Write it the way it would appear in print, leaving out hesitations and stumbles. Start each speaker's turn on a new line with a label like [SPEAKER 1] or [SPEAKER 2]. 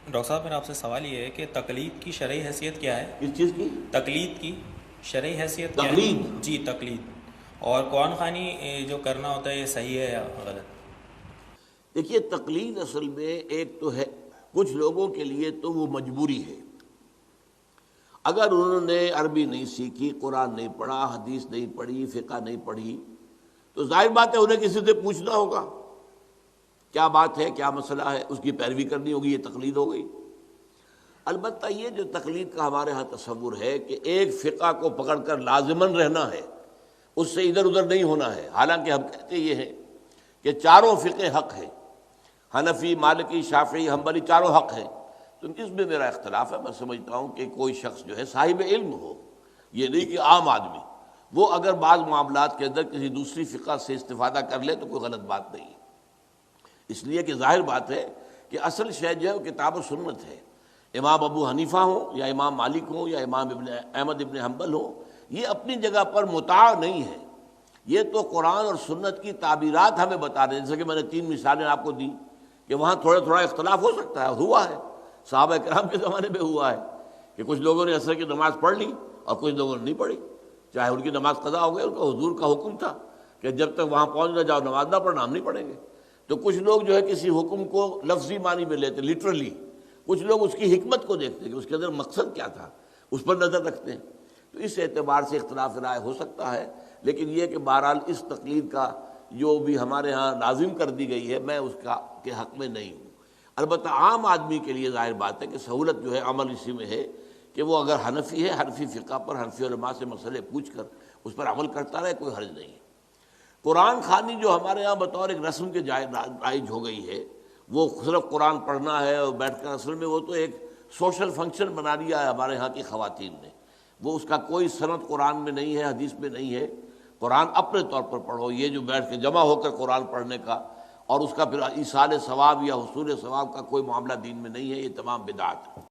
[SPEAKER 1] Doctor صاحب میرا آپ سے سوال یہ ہے کہ تقلید کی شرعی حیثیت کیا ہے؟
[SPEAKER 2] کس چیز کی؟
[SPEAKER 1] تقلید کی شرعی حیثیت کیا ہے؟
[SPEAKER 2] تقلید؟
[SPEAKER 1] جی تقلید، اور قرآن خوانی جو کرنا ہوتا ہے یہ صحیح ہے یا غلط؟
[SPEAKER 2] دیکھیے، تقلید اصل میں ایک تو ہے، کچھ لوگوں کے لیے تو وہ مجبوری ہے۔ اگر انہوں نے عربی نہیں سیکھی، قرآن نہیں پڑھا، حدیث نہیں پڑھی، فقہ نہیں پڑھی، تو ظاہر بات ہے انہیں کسی سے پوچھنا ہوگا کیا بات ہے، کیا مسئلہ ہے، اس کی پیروی کرنی ہوگی، یہ تقلید ہو گئی۔ البتہ یہ جو تقلید کا ہمارے ہاں تصور ہے کہ ایک فقہ کو پکڑ کر لازماً رہنا ہے، اس سے ادھر ادھر نہیں ہونا ہے، حالانکہ ہم کہتے یہ ہیں کہ چاروں فقہ حق ہیں، حنفی، مالکی، شافعی، حنبلی، چاروں حق ہیں۔ تو اس میں میرا اختلاف ہے۔ میں سمجھتا ہوں کہ کوئی شخص جو ہے صاحب علم ہو، یہ نہیں کہ عام آدمی، وہ اگر بعض معاملات کے اندر کسی دوسری فقہ سے استفادہ کر لے تو کوئی غلط بات نہیں ہے، اس لیے کہ ظاہر بات ہے کہ اصل شے جو ہے وہ کتاب و سنت ہے۔ امام ابو حنیفہ ہوں یا امام مالک ہوں یا امام احمد ابن حنبل ہوں، یہ اپنی جگہ پر مطاع نہیں ہے، یہ تو قرآن اور سنت کی تعبیرات ہمیں بتا رہے ہیں۔ جیسے کہ میں نے 3 مثالیں آپ کو دی کہ وہاں تھوڑا تھوڑا اختلاف ہو سکتا ہے، ہوا ہے، صحابہ کرام کے زمانے میں ہوا ہے کہ کچھ لوگوں نے عصر کی نماز پڑھ لی اور کچھ لوگوں نے نہیں پڑھی، چاہے ان کی نماز قضا ہو گئی، ان کا حضور کا حکم تھا کہ جب تک وہاں پہنچ نہ جاؤ نماز نہ پڑھنا، ہم نہیں پڑھیں گے۔ تو کچھ لوگ جو ہے کسی حکم کو لفظی معنی میں لیتے، لٹرلی، کچھ لوگ اس کی حکمت کو دیکھتے ہیں کہ اس کے اندر مقصد کیا تھا، اس پر نظر رکھتے ہیں۔ تو اس اعتبار سے اختلاف رائے ہو سکتا ہے، لیکن یہ کہ بہرحال اس تقلید کا جو بھی ہمارے ہاں لازم کر دی گئی ہے، میں اس کے حق میں نہیں ہوں۔ البتہ عام آدمی کے لیے ظاہر بات ہے کہ سہولت جو ہے عمل اسی میں ہے کہ وہ اگر حنفی ہے، حنفی فقہ پر حنفی علماء سے مسئلے پوچھ کر اس پر عمل کرتا رہے، کوئی حرج نہیں ہے۔ قرآن خوانی جو ہمارے ہاں بطور ایک رسم کے رائج ہو گئی ہے، وہ صرف قرآن پڑھنا ہے اور بیٹھ کر، اصل میں وہ تو ایک سوشل فنکشن بنا لیا ہے ہمارے ہاں کی خواتین نے، وہ اس کا کوئی سند قرآن میں نہیں ہے، حدیث میں نہیں ہے۔ قرآن اپنے طور پر پڑھو، یہ جو بیٹھ کے جمع ہو کر قرآن پڑھنے کا اور اس کا پھر ایصال ثواب یا حصول ثواب کا کوئی معاملہ دین میں نہیں ہے، یہ تمام بدعت ہے۔